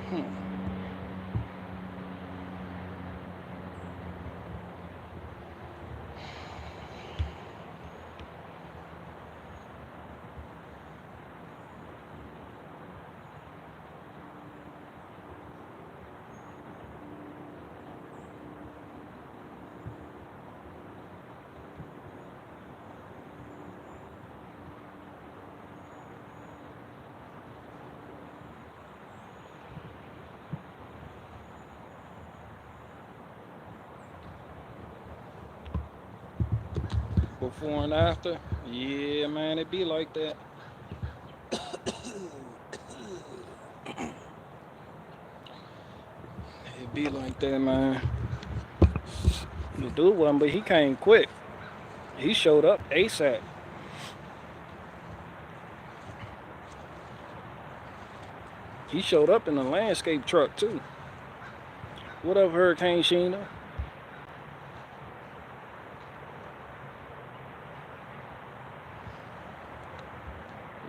Hmm. Before and after, yeah, man, it be like that. It be like that, man. The dude wasn't, but he came quick. He showed up ASAP. He showed up in a landscape truck too. What up, Hurricane Sheena?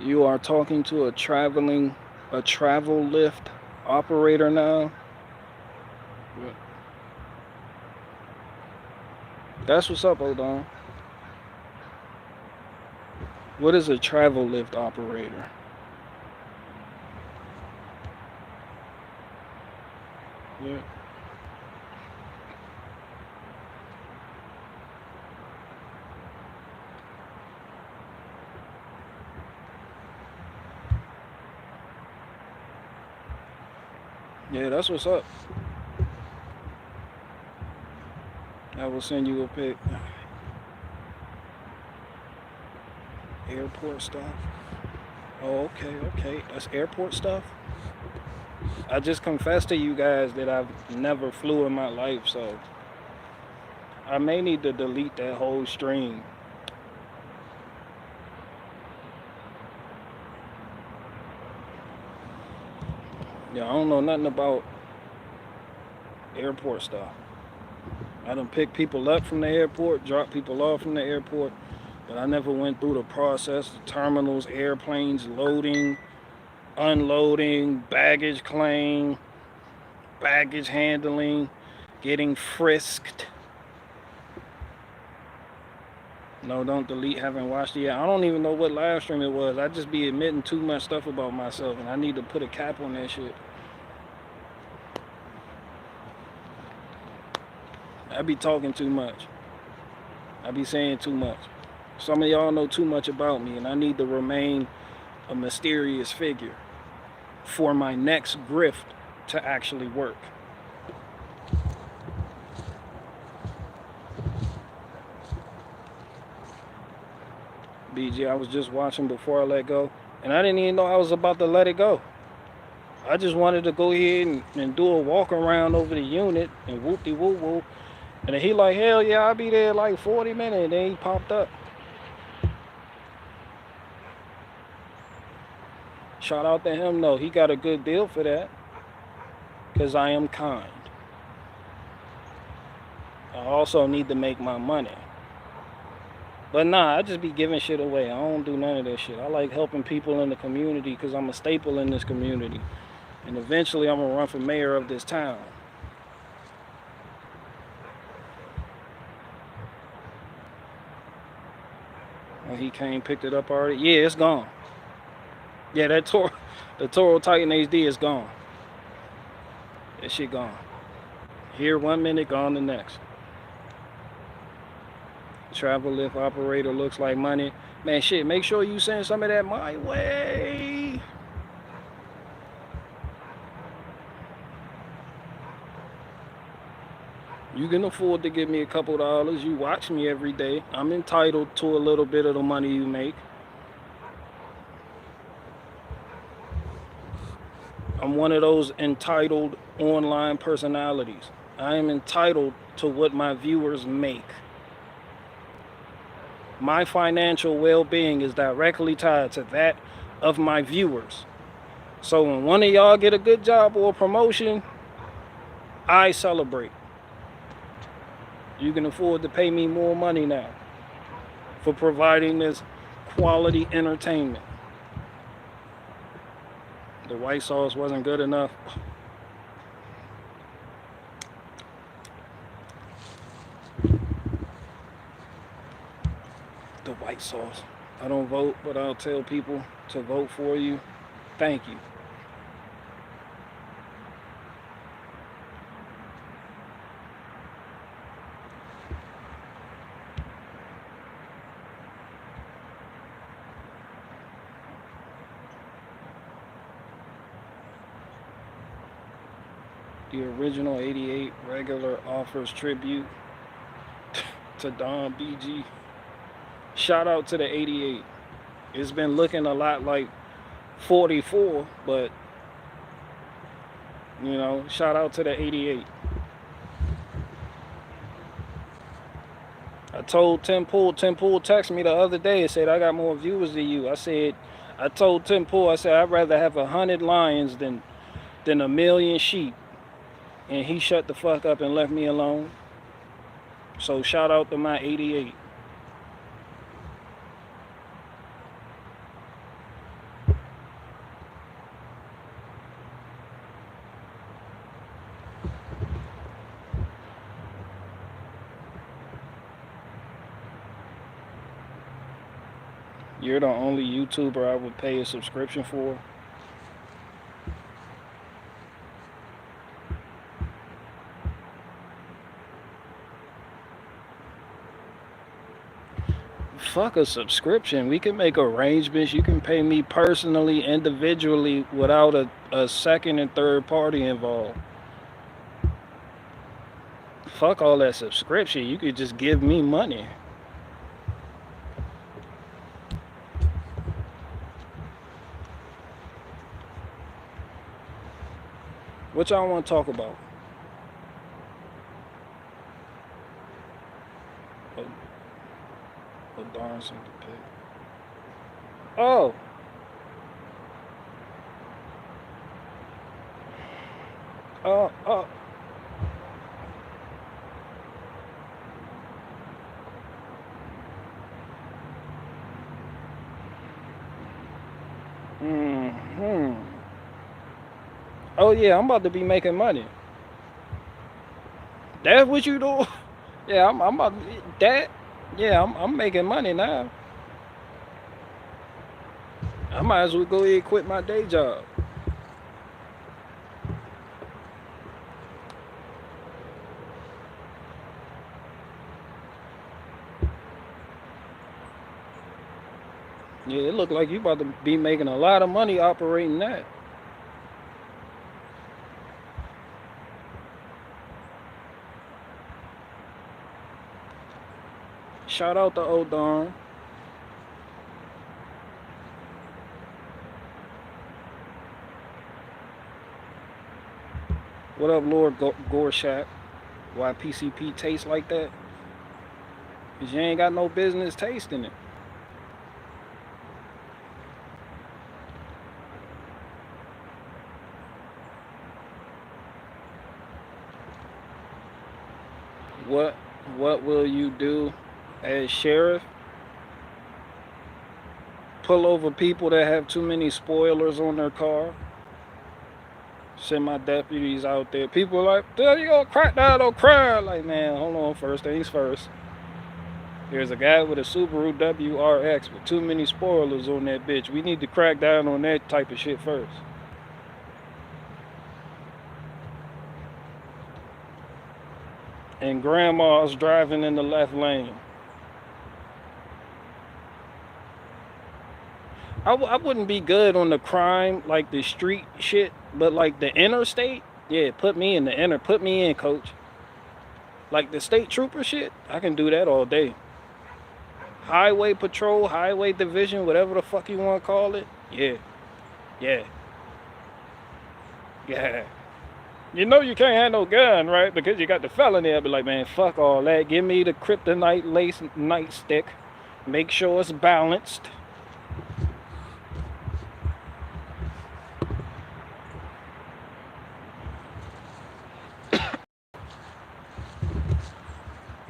You are talking to a travel lift operator now. Yeah. That's what's up, Odon. What is a travel lift operator? Yeah. Yeah, that's what's up. I will send you a pic. Airport stuff. Oh, okay, okay. That's airport stuff. I just confessed to you guys that I've never flew in my life, so I may need to delete that whole stream. Yeah, I don't know nothing about airport stuff. I done pick people up from the airport, drop people off from the airport, but I never went through the process, the terminals, airplanes, loading, unloading, baggage claim, baggage handling, getting frisked. No, don't delete. Haven't watched it yet. I don't even know what live stream it was. I just be admitting too much stuff about myself, and I need to put a cap on that shit. I be talking too much. I be saying too much. Some of y'all know too much about me, and I need to remain a mysterious figure for my next grift to actually work. BG, I was just watching before I let go, and I didn't even know I was about to let it go. I just wanted to go ahead and do a walk around over the unit and whoop de whoop whoop. And then he like, hell yeah, I'll be there like 40 minutes. And then he popped up. Shout out to him though. He got a good deal for that. Cause I am kind. I also need to make my money. But nah, I just be giving shit away. I don't do none of that shit. I like helping people in the community because I'm a staple in this community. And eventually I'm gonna run for mayor of this town. And he came, picked it up already. Yeah, it's gone. Yeah, the Toro Titan HD is gone. That shit gone. Here 1 minute, gone the next. Travel lift operator looks like money. Man, shit, make sure you send some of that my way. You can afford to give me a couple dollars. You watch me every day. I'm entitled to a little bit of the money you make. I'm one of those entitled online personalities. I am entitled to what my viewers make. My financial well-being is directly tied to that of my viewers. So when one of y'all get a good job or a promotion, I celebrate. You can afford to pay me more money now for providing this quality entertainment. The white sauce wasn't good enough. white sauce. I don't vote, but I'll tell people to vote for you. Thank you. The original 88 regular offers tribute to Don BG. Shout out to the 88. It's been looking a lot like 44, but you know, shout out to the 88. I told Tim Pool texted me the other day and said, I got more viewers than you. I told Tim Pool, I said, I'd rather have 100 lions than a million sheep. And he shut the fuck up and left me alone. So shout out to my 88. You're the only YouTuber I would pay a subscription for. Fuck a subscription. We can make arrangements. You can pay me personally, individually, without a second and third party involved. Fuck all that subscription. You could just give me money. What y'all want to talk about? Oh, darn something to pick. Oh. Oh. Oh yeah, I'm about to be making money. That's what you do? Yeah, I'm about that. Yeah, I'm making money now. I might as well go ahead and quit my day job. Yeah, it look like you about to be making a lot of money operating that. Shout out to Odor. What up, Lord Gorshak? Why PCP tastes like that? Because you ain't got no business tasting it. What will you do as sheriff? Pull over people that have too many spoilers on their car. Send my deputies out there. People are like, there you go, crack down on crime. Like, man, hold on, first things first. There's a guy with a Subaru WRX with too many spoilers on that bitch. We need to crack down on that type of shit first. And grandma's driving in the left lane. I wouldn't be good on the crime, like the street shit, but like the interstate, yeah, put me in, coach. Like the state trooper shit, I can do that all day. Highway patrol, highway division, whatever the fuck you want to call it, yeah. You know you can't have no gun, right? Because you got the felony. I'll be like, man, fuck all that. Give me the kryptonite lace nightstick. Make sure it's balanced.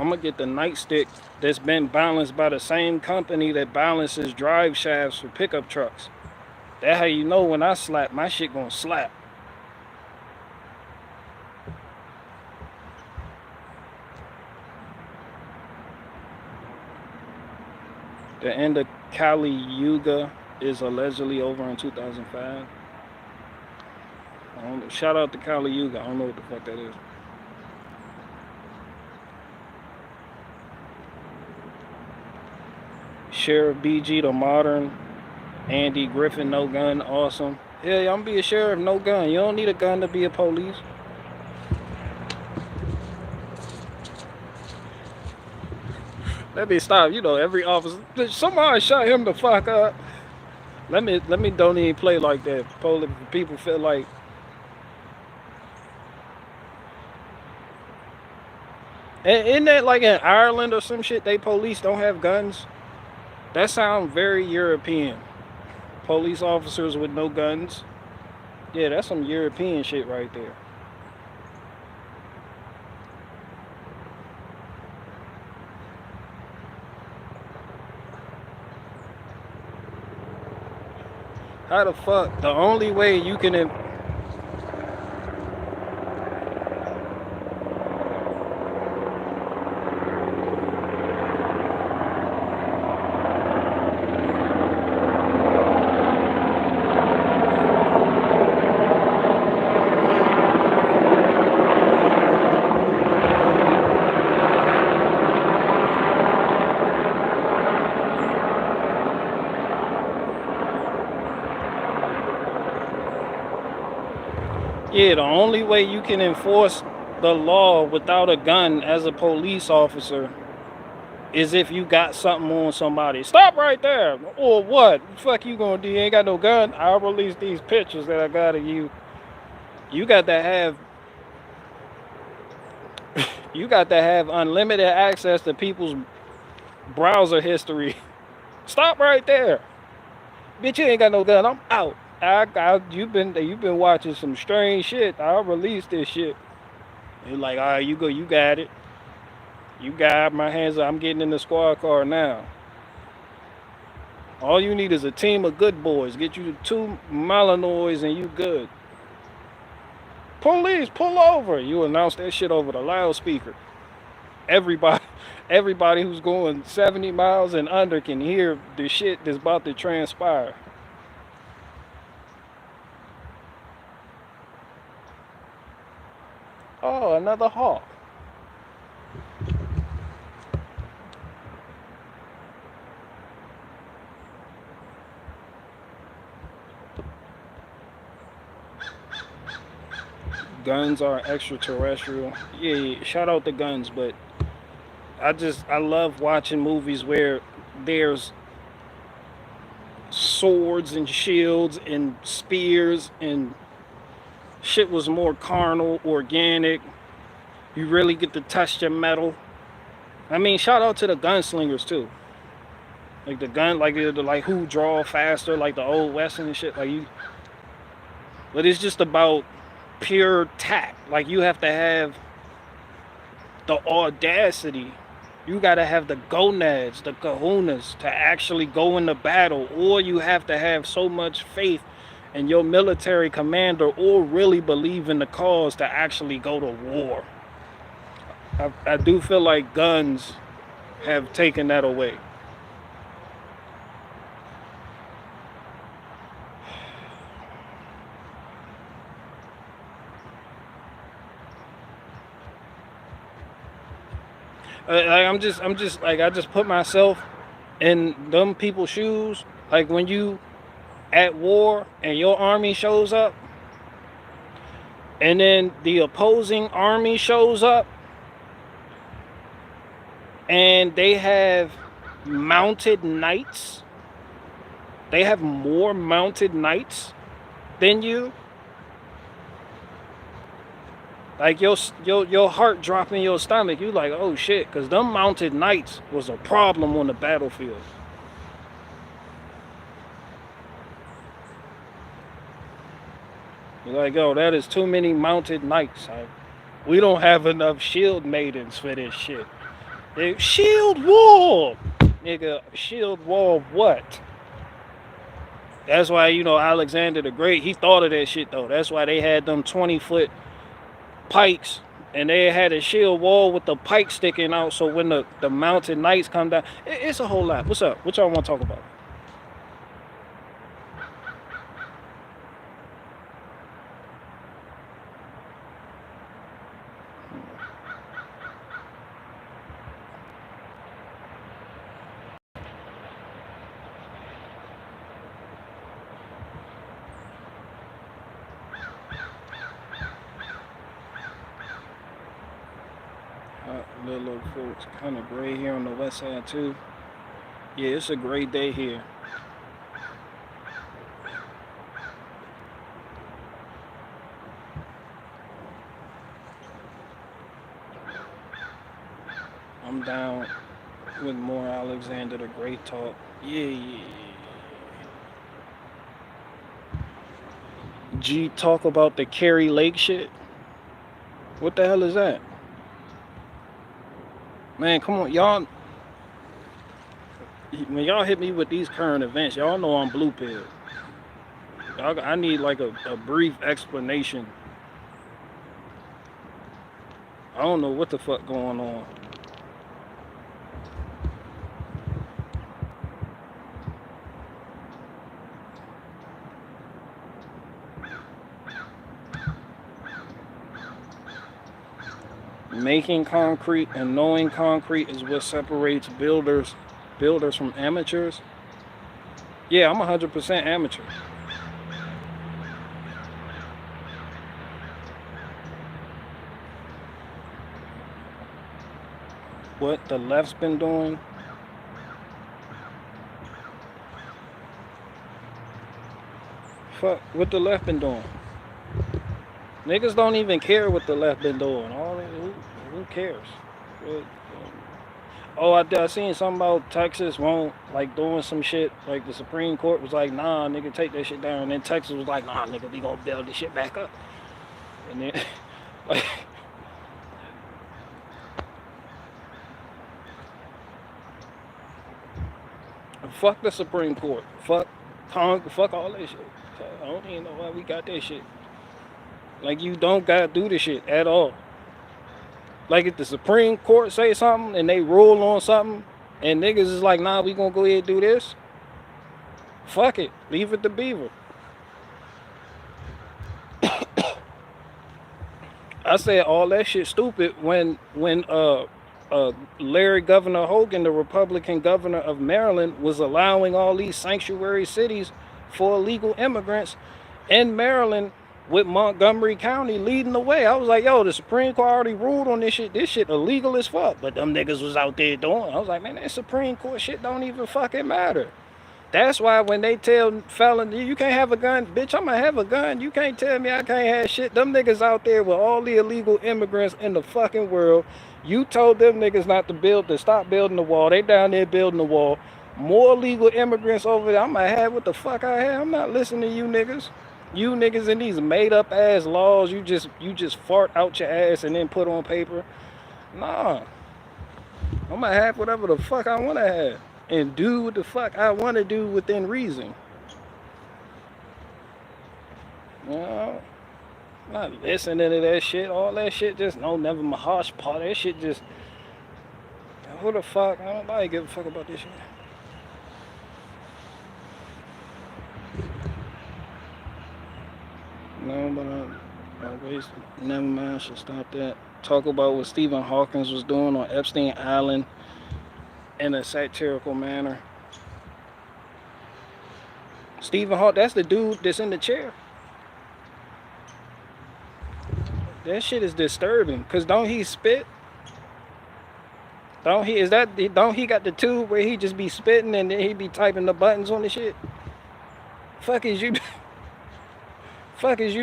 I'm gonna get the nightstick that's been balanced by the same company that balances drive shafts for pickup trucks. That's how you know when I slap, my shit gonna slap. The end of Kali Yuga is allegedly over in 2005. Shout out to Kali Yuga. I don't know what the fuck that is. Sheriff BG, the modern Andy Griffin, no gun, awesome. Yeah, I'm gonna be a sheriff, no gun. You don't need a gun to be a police. Let me stop. You know, every officer. Somebody shot him the fuck up. Let me don't even play like that. People feel like. Isn't that like in Ireland or some shit? They police don't have guns. That sounds very European. Police officers with no guns. Yeah, that's some European shit right there. How the fuck? The only way you can. Yeah, the only way you can enforce the law without a gun as a police officer is if you got something on somebody. Stop right there. Or what? Fuck you gonna do? You ain't got no gun. I'll release these pictures that I got of you. You got to have unlimited access to people's browser history. Stop right there. Bitch, you ain't got no gun. I'm out. You've been watching some strange shit. I'll release this shit. It's like, all right, you go, you got it. You got my hands up. I'm getting in the squad car now. All you need is a team of good boys. Get you 2 Malinois and you good. Police, pull over. You announce that shit over the loudspeaker. Everybody who's going 70 miles and under can hear the shit that's about to transpire. Oh, another hawk. Guns are extraterrestrial. Yeah, shout out the guns, but I love watching movies where there's swords and shields and spears and shit was more carnal, organic. You really get to touch the metal. I mean, shout out to the gunslingers too. Like the gun, like who draw faster, like the old western and shit. Like you, but it's just about pure tact. Like you have to have the audacity. You gotta have the gonads, the kahunas to actually go into battle, or you have to have so much faith in your military commander or really believe in the cause to actually go to war. I do feel like guns have taken that away. I'm just like, I just put myself in them people's shoes. Like when you at war and your army shows up and then the opposing army shows up and they have mounted knights. They have more mounted knights than you. Like your heart drop in your stomach. You like, oh shit, because them mounted knights was a problem on the battlefield. You're like, oh, that is too many mounted knights. We don't have enough shield maidens for this shit. Shield wall, nigga. Shield wall what? That's why, you know, Alexander the Great, he thought of that shit though. That's why they had them 20-foot pikes And they had a shield wall with the pipe sticking out, so when the mounted knights come down, it's a whole lot. What's up? What y'all want to talk about? Little folks, kind of gray here on the west side too. Yeah, it's a great day here. I'm down with more Alexander the Great talk. Yeah. G talk about the Kerry Lake shit. What the hell is that? Man, come on, y'all. When y'all hit me with these current events, y'all know I'm blue pill. I need like a brief explanation. I don't know what the fuck going on. Making concrete and knowing concrete is what separates builders from amateurs. Yeah, I'm 100% amateur. What the left's been doing? Fuck, what the left been doing? Niggas don't even care what the left been doing. Who cares? Oh, I seen something about Texas won't like doing some shit. Like the Supreme Court was like, nah, nigga, take that shit down. And then Texas was like, nah, nigga, we gonna build this shit back up. And then, like, fuck the Supreme Court. Fuck all that shit. I don't even know why we got that shit. Like, you don't gotta do this shit at all. Like, if the Supreme Court say something and they rule on something and niggas is like, nah, we gonna go ahead and do this, fuck it. Leave it to Beaver. I said all that shit stupid when Larry Governor Hogan, the Republican governor of Maryland, was allowing all these sanctuary cities for illegal immigrants in Maryland, with Montgomery County leading the way. I was like, yo, the Supreme Court already ruled on this shit. This shit illegal as fuck. But them niggas was out there doing. I was like, man, that Supreme Court shit don't even fucking matter. That's why when they tell felons, you can't have a gun, bitch, I'm gonna have a gun. You can't tell me I can't have shit. Them niggas out there with all the illegal immigrants in the fucking world. You told them niggas not to stop building the wall. They down there building the wall. More illegal immigrants over there. I'm gonna have what the fuck I have. I'm not listening to you niggas. You niggas in these made up ass laws, you just fart out your ass and then put on paper. Nah. I'm gonna have whatever the fuck I wanna have. And do what the fuck I wanna do within reason. You know? Not listening to that shit. All that shit just never my harsh part. That shit just, who the fuck? Nobody give a fuck about this shit. No, but never mind, I should stop that. Talk about what Stephen Hawkins was doing on Epstein Island in a satirical manner. Stephen Hawkins, that's the dude that's in the chair. That shit is disturbing, cause don't he spit? Don't he got the tube where he just be spitting and then he be typing the buttons on the shit? Fuck is you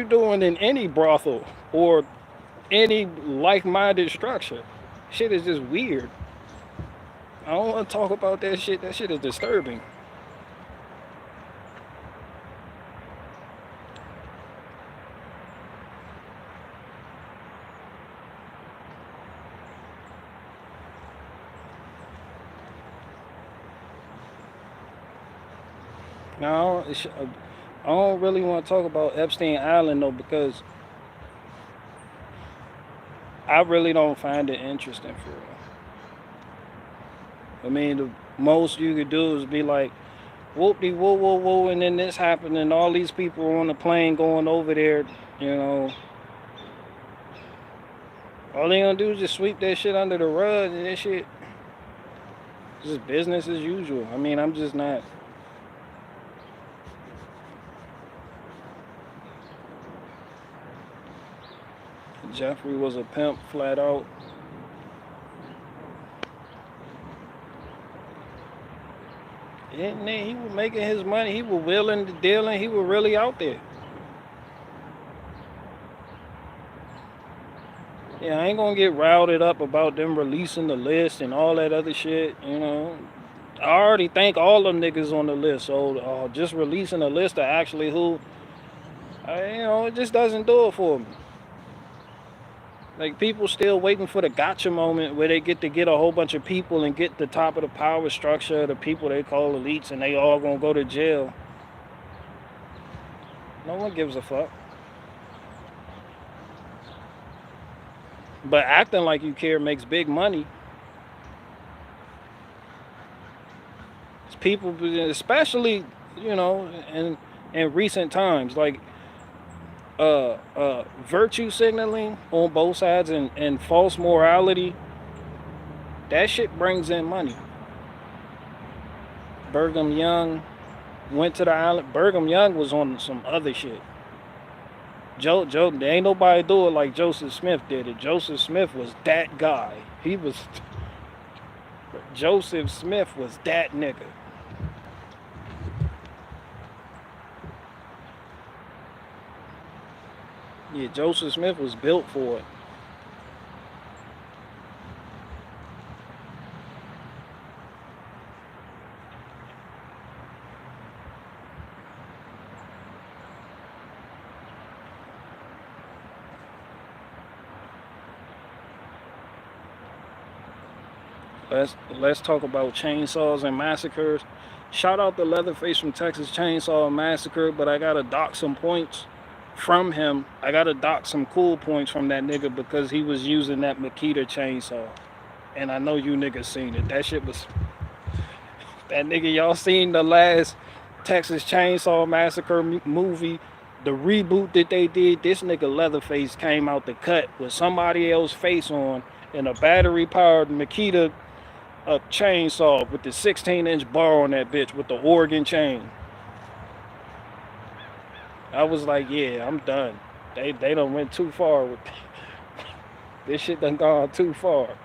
doing in any brothel or any like-minded structure? Shit is just weird. I don't want to talk about that shit. That shit is disturbing. Now, I don't really want to talk about Epstein Island though, because I really don't find it interesting for real. I mean, the most you could do is be like, whoop de whoa whoa whoa, and then this happened, and all these people on the plane going over there. You know, all they gonna do is just sweep that shit under the rug, and that shit just business as usual. I mean, I'm just not. Jeffrey was a pimp, flat out. And then he was making his money. He was willing to deal, and he was really out there. Yeah, I ain't gonna get routed up about them releasing the list and all that other shit. You know, I already think all them niggas on the list. So just releasing a list of actually who, you know, it just doesn't do it for me. Like people still waiting for the gotcha moment where they get a whole bunch of people and get the top of the power structure, the people they call elites, and they all gonna go to jail. No one gives a fuck. But acting like you care makes big money. It's people, especially you know, in recent times, like virtue signaling on both sides and false morality. That shit brings in money. Brigham Young went to the island. Brigham Young was on some other shit. Joe, there ain't nobody do it like Joseph Smith did it. Joseph Smith was that guy. Joseph Smith was that nigga. Yeah, Joseph Smith was built for it. Let's talk about chainsaws and massacres. Shout out to Leatherface from Texas Chainsaw Massacre, but I gotta dock some points from him. I gotta dock some cool points from that nigga because he was using that Makita chainsaw. And I know you niggas seen it. That shit was that nigga. Y'all seen the last Texas Chainsaw Massacre movie? The reboot that they did. This nigga Leatherface came out the cut with somebody else's face on and a battery-powered Makita a chainsaw with the 16-inch bar on that bitch with the Oregon chain. I was like, yeah, I'm done. They done went too far with this shit done gone too far.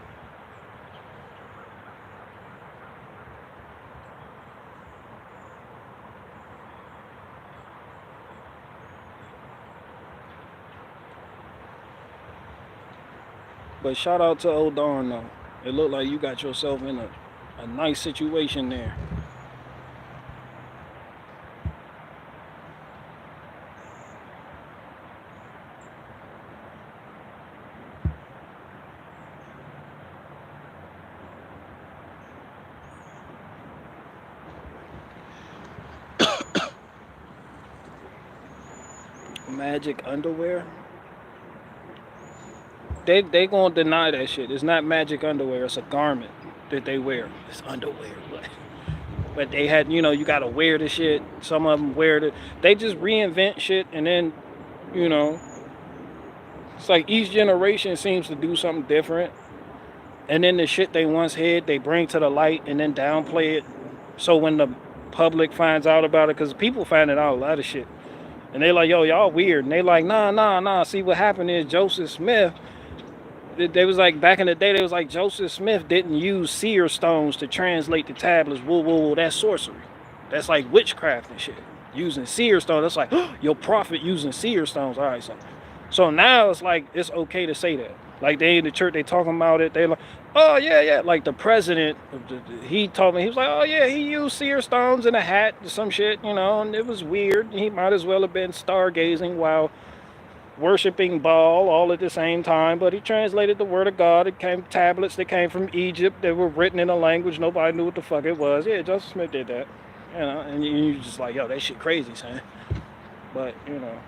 But shout out to Odor though. It looked like you got yourself in a nice situation there. Magic underwear. They gonna deny that shit. It's not magic underwear. It's a garment that they wear. It's underwear, but they had, you know, you gotta wear the shit. Some of them wear it. They just reinvent shit, and then, you know, it's like each generation seems to do something different, and then the shit they once had, they bring to the light and then downplay it. So when the public finds out about it, because people finding out a lot of shit, and they like, yo, y'all weird, and they like, nah. See, what happened is Joseph Smith. They was like back in the day. They was like Joseph Smith didn't use seer stones to translate the tablets. Whoa, that's sorcery. That's like witchcraft and shit. Using seer stones. That's like your prophet using seer stones. All right, so now it's like it's okay to say that. Like they in the church, they talking about it. They like, oh yeah. Like the president, he told me, he was like, oh yeah, he used seer stones in a hat, some shit, you know, and it was weird. He might as well have been stargazing while worshiping Baal all at the same time, but he translated the word of God. It came tablets that came from Egypt that were written in a language nobody knew what the fuck it was. Yeah, Joseph Smith did that, you know, and you just like, yo, that shit crazy, son. But you know,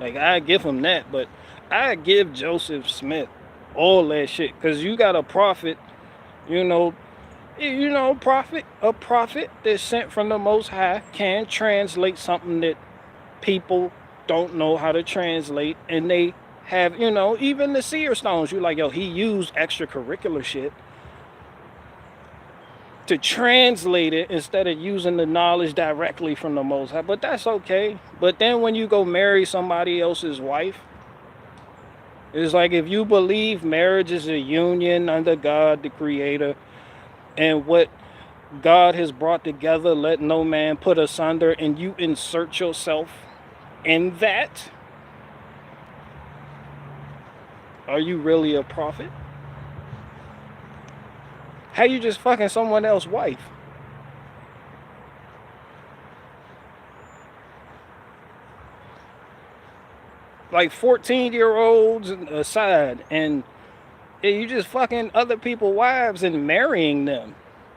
Like, I give him that, but I give Joseph Smith all that shit. Because you got a prophet, you know, a prophet that's sent from the Most High can translate something that people don't know how to translate, and they have, even the seer stones. You like, yo, he used extracurricular shit to translate it instead of using the knowledge directly from the Most High. But that's okay. But then when you go marry somebody else's wife, it's like, if you believe marriage is a union under God, the Creator, and what God has brought together, let no man put asunder, and you insert yourself in that, are you really a prophet? How you just fucking someone else's wife? Like 14-year-olds aside, and you just fucking other people's wives and marrying them.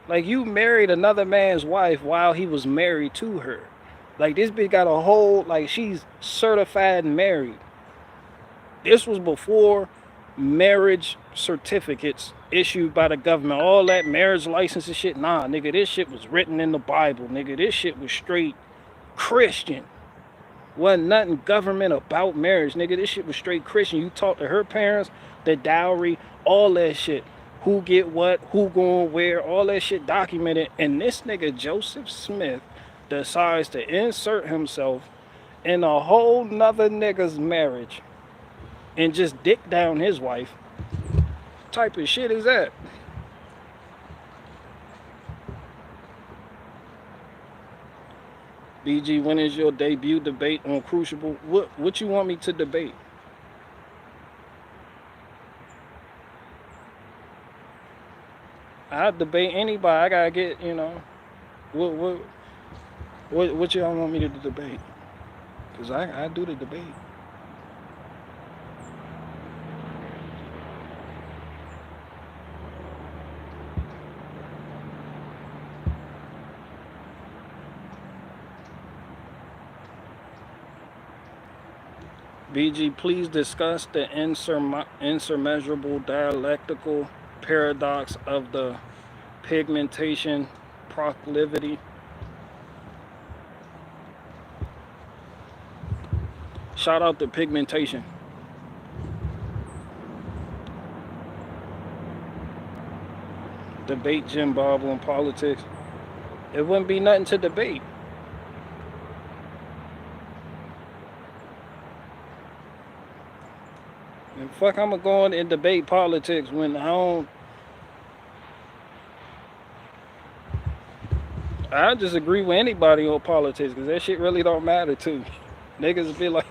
Like, you married another man's wife while he was married to her. Like, this bitch got a whole, like, she's certified married. This was before marriage certificates issued by the government. All that marriage license and shit. Nah, nigga, this shit was written in the Bible. Nigga, this shit was straight Christian. Wasn't nothing government about marriage, nigga. This shit was straight Christian. You talk to her parents, the dowry, all that shit. Who get what, who going where, all that shit documented. And this nigga Joseph Smith decides to insert himself in a whole nother nigga's marriage and just dick down his wife. What type of shit is that? BG, when is your debut debate on Crucible? What you want me to debate? I'll debate anybody. I gotta get, what y'all want me to debate? Cause I do the debate. BG, please discuss the insurmountable dialectical paradox of the pigmentation proclivity. Shout out to pigmentation. Debate Jim Bob on politics. It wouldn't be nothing to debate. And fuck, I'ma go on and debate politics when I just agree with anybody on politics, because that shit really don't matter too. Niggas be like,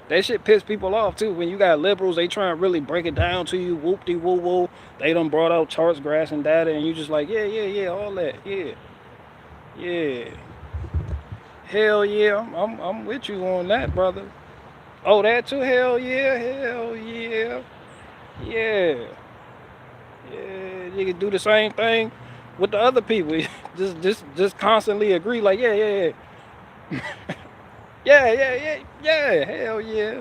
that shit piss people off too. When you got liberals, they try and really break it down to you, whoop-de-woo-woo. They done brought out charts, graphs, and data, and you just like, yeah, all that, yeah. Hell yeah, I'm with you on that, brother. Oh, that too? Hell yeah. Yeah. You can do the same thing with the other people. just constantly agree, like, yeah. Yeah, hell yeah.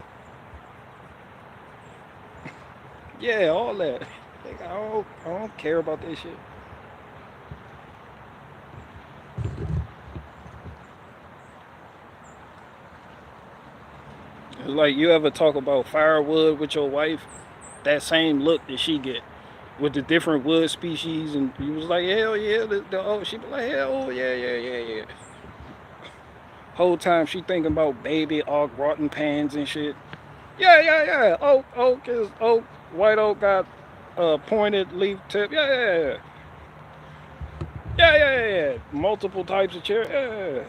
Yeah, all that. Like, I don't care about that shit. It's like, you ever talk about firewood with your wife, that same look that she get with the different wood species, and you was like, hell yeah, she be like, hell yeah. Whole time she thinking about baby oak rotten pans and shit. Yeah. Oak is oak. White oak got pointed leaf tip. Yeah. Multiple types of chair. Yeah.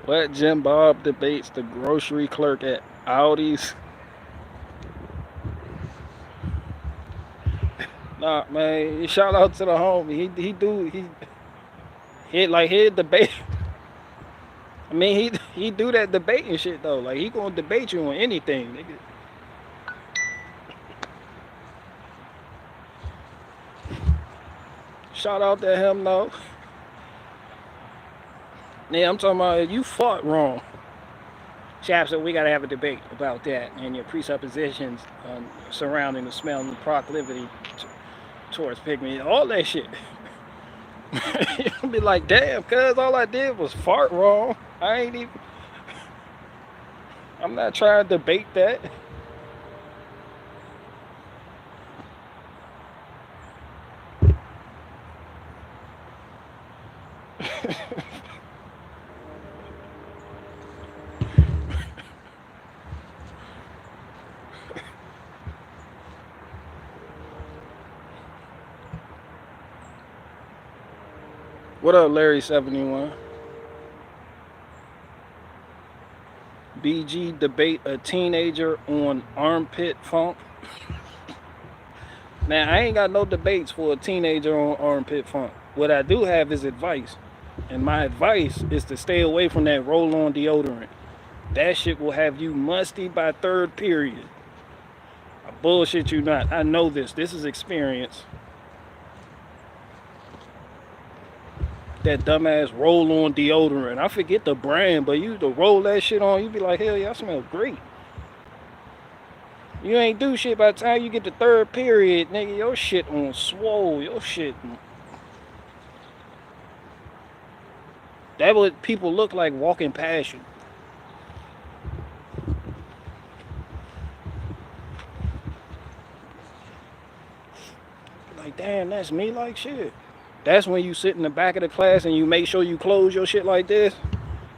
What Jim Bob debates the grocery clerk at Aldi's? Nah, man. Shout out to the homie. He debate. I mean, he do that debating shit though. Like he gonna debate you on anything, nigga. Shout out to him though. Yeah, I'm talking about you fought wrong. Chap said we gotta have a debate about that and your presuppositions surrounding the smell and the proclivity towards pygmy, all that shit. You'll be like, damn, cuz all I did was fart wrong. I ain't even. I'm not trying to debate that. What up, Larry71? BG debate a teenager on armpit funk. Now, I ain't got no debates for a teenager on armpit funk. What I do have is advice. And my advice is to stay away from that roll-on deodorant. That shit will have you musty by third period. I bullshit you not. I know this. This is experience. That dumbass roll-on deodorant. I forget the brand, but you to roll that shit on, you be like, hell yeah, I smell great. You ain't do shit by the time you get the third period, nigga. Your shit on swole. Your shit. That what people look like walking past you. Like, damn, that's me like shit. That's when you sit in the back of the class and you make sure you close your shit like this.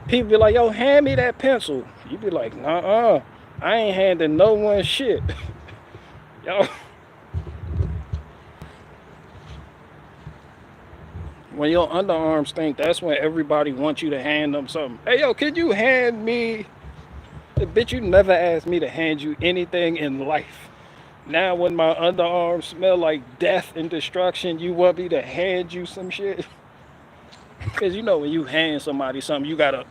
People be like, yo, hand me that pencil. You be like, nah, I ain't handing no one shit. Yo. When your underarms stink, that's when everybody wants you to hand them something. Hey, yo, could you hand me? Bitch, you never asked me to hand you anything in life. Now when my underarms smell like death and destruction, you want me to hand you some shit? Because you know when you hand somebody something, you gotta...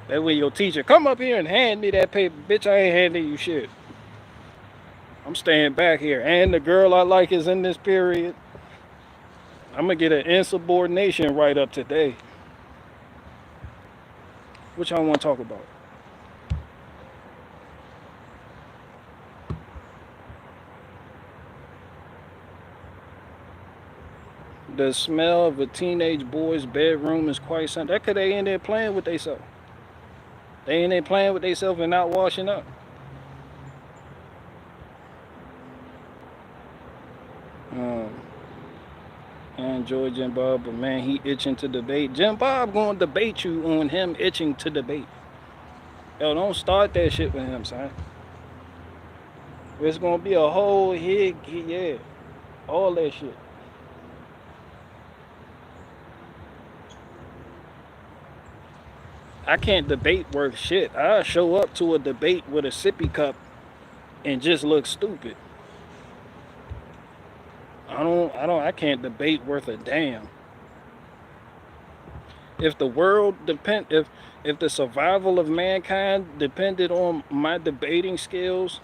That when your teacher, come up here and hand me that paper. Bitch, I ain't handing you shit. I'm staying back here. And the girl I like is in this period. I'm gonna get an insubordination right up today. What y'all want to talk about? The smell of a teenage boy's bedroom is quite something. That could they in there playing with themselves. They in there playing with themselves and not washing up. I enjoy Jim Bob, but man, he itching to debate. Jim Bob gonna debate you on him itching to debate. Yo, don't start that shit with him, son. It's gonna be a whole yeah, all that shit. I can't debate worth shit. I show up to a debate with a sippy cup and just look stupid. I can't debate worth a damn. If the world if the survival of mankind depended on my debating skills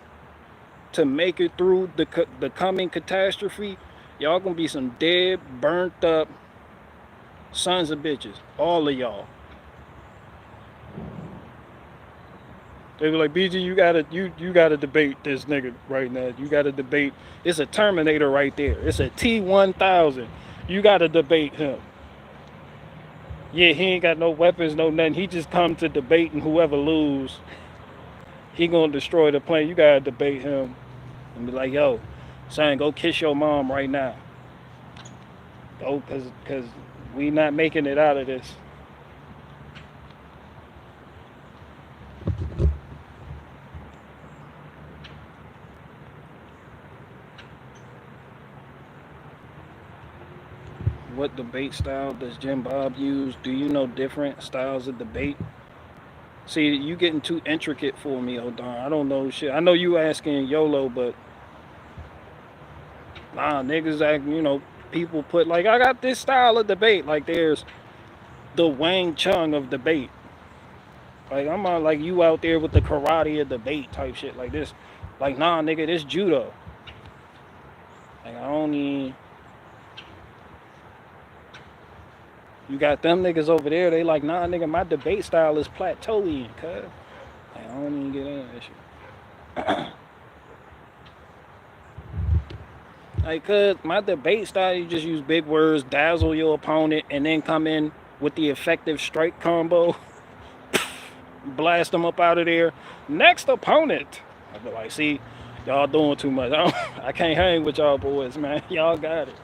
to make it through the coming catastrophe, y'all gonna be some dead, burnt up sons of bitches, all of y'all. They were like, BG, you gotta debate this nigga right now. You gotta debate. It's a Terminator right there. It's a T-1000. You gotta debate him. Yeah, he ain't got no weapons, no nothing. He just come to debate, and whoever lose, he gonna destroy the plane. You gotta debate him and be like, yo, son, go kiss your mom right now. Go, cause we not making it out of this. What debate style does Jim Bob use? Do you know different styles of debate? See, you getting too intricate for me, Odon. I don't know shit. I know you asking YOLO, but Nah, niggas act, people put like I got this style of debate. Like there's the Wang Chung of debate. Like I'm not like you out there with the karate of debate type shit like this. Like nah, nigga, this judo. Like I don't even. You got them niggas over there. They like nah, nigga, my debate style is plateauing, cuz. Like, I don't even get into that shit. Like, cuz my debate style, you just use big words, dazzle your opponent, and then come in with the effective strike combo, blast them up out of there. Next opponent. I be like, see, y'all doing too much. I can't hang with y'all boys, man. Y'all got it.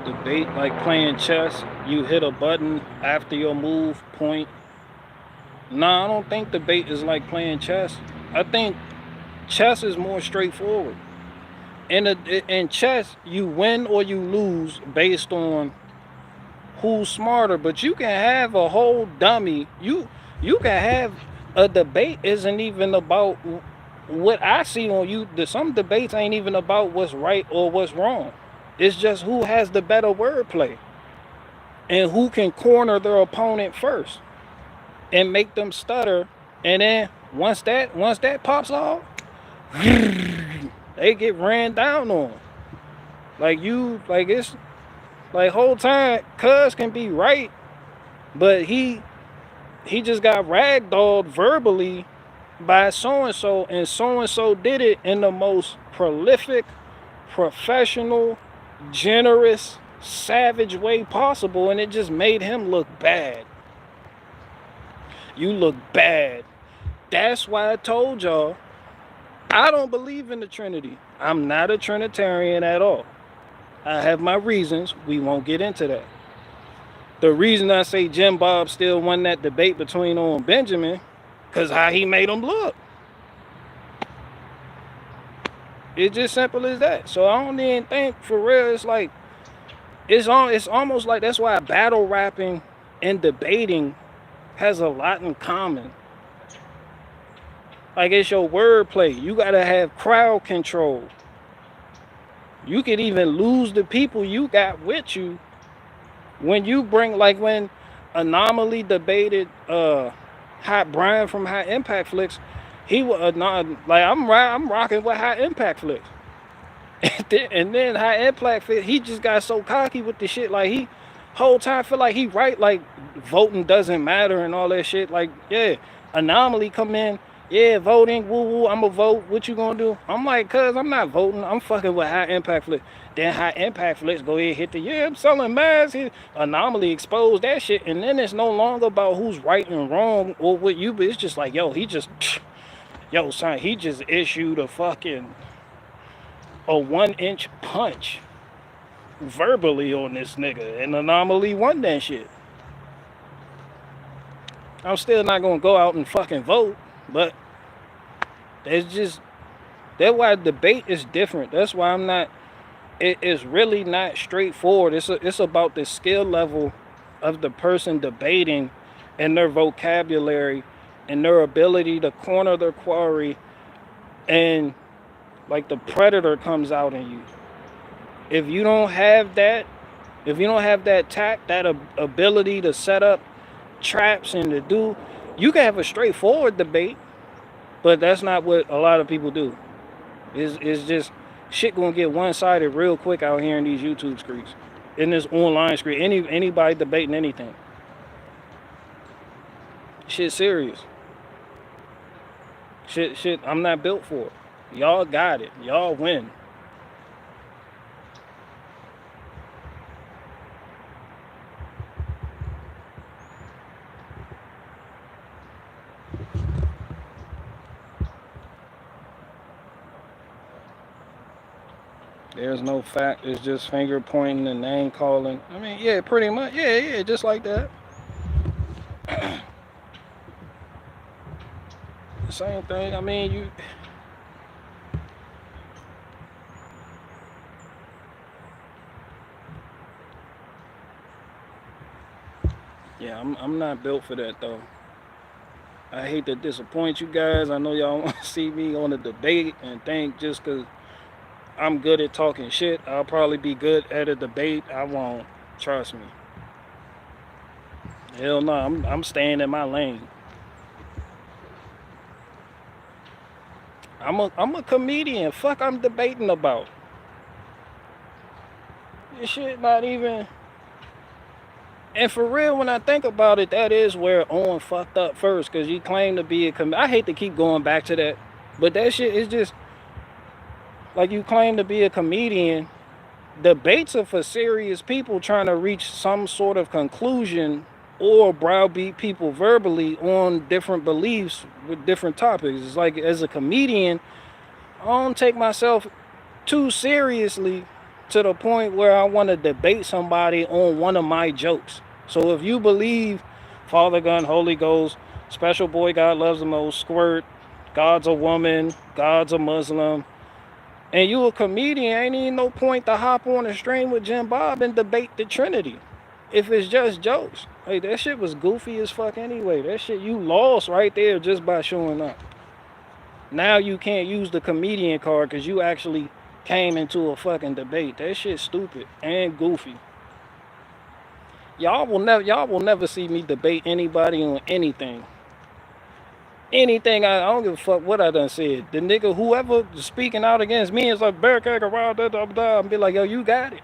Debate like playing chess. You hit a button after your move, point. Nah, I don't think debate is like playing chess. I think chess is more straightforward. In chess, you win or you lose based on who's smarter. But you can have a whole dummy. You can have a debate isn't even about what I see on you. Some debates ain't even about what's right or what's wrong. It's just who has the better wordplay and who can corner their opponent first and make them stutter. And then once that pops off, they get ran down on. Like it's like whole time Cuz can be right, but he just got ragdolled verbally by so and so did it in the most prolific, professional, generous, savage way possible, and it just made him look bad. You look bad. That's why I told y'all I don't believe in the Trinity. I'm not a Trinitarian at all. I have my reasons. We won't get into that. The reason I say Jim Bob still won that debate between on Benjamin, because how he made him look. It's just simple as that. So I don't even think for real. It's like it's almost like that's why battle rapping and debating has a lot in common. Like it's your wordplay. You gotta have crowd control. You could even lose the people you got with you when you bring like when Anomaly debated Hot Brian from High Impact Flicks. He was not like I'm rocking with High Impact Flicks. And then High Impact Flicks, he just got so cocky with the shit. Like he whole time feel like he right, like voting doesn't matter and all that shit. Like, yeah, Anomaly come in, yeah, voting, woo woo, I'ma vote. What you gonna do? I'm like, cuz I'm not voting. I'm fucking with High Impact Flicks. Then High Impact Flicks go ahead hit the I'm selling masks. Anomaly exposed that shit, and then it's no longer about who's right and wrong or what you. But it's just like, yo, he just, yo, son, he just issued a 1-inch punch verbally on this nigga, and Anomaly won that shit. I'm still not gonna go out and fucking vote, but that's why debate is different. That's why I'm not. It's really not straightforward. It's about the skill level of the person debating and their vocabulary and their ability to corner their quarry, and like the predator comes out in you. If you don't have that tact, that ability to set up traps and to do, you can have a straightforward debate, but that's not what a lot of people do. It's just shit gonna get one-sided real quick out here in these YouTube streets, in this online street. Anybody debating anything. Shit serious. Shit, I'm not built for it. Y'all got it. Y'all win. There's no fact. It's just finger pointing and name calling. I mean, yeah, pretty much. Yeah, just like that. same thing. I mean, yeah, I'm not built for that though. I hate to disappoint you guys. I know y'all want to see me on a debate and think just because I'm good at talking shit, I'll probably be good at a debate. I won't. Trust me. Hell no, I'm staying in my lane. I'm a comedian. Fuck, I'm debating about. This shit not even. And for real, when I think about it, that is where Owen fucked up first, because he claimed to be a I hate to keep going back to that, but that shit is just like you claim to be a comedian. Debates are for serious people trying to reach some sort of conclusion or browbeat people verbally on different beliefs with different topics. It's like as a comedian, I don't take myself too seriously to the point where I want to debate somebody on one of my jokes. So if you believe Father Gun, Holy Ghost, Special Boy God loves the most, Squirt, God's a woman, God's a Muslim, and you a comedian, ain't even no point to hop on a stream with Jim Bob and debate the Trinity. If it's just jokes. Like, that shit was goofy as fuck anyway. That shit, you lost right there just by showing up. Now you can't use the comedian card because you actually came into a fucking debate. That shit's stupid and goofy. Y'all will never see me debate anybody on anything. Anything, I don't give a fuck what I done said. The nigga, whoever speaking out against me is like, barricade around, da da da. And be like, yo, you got it.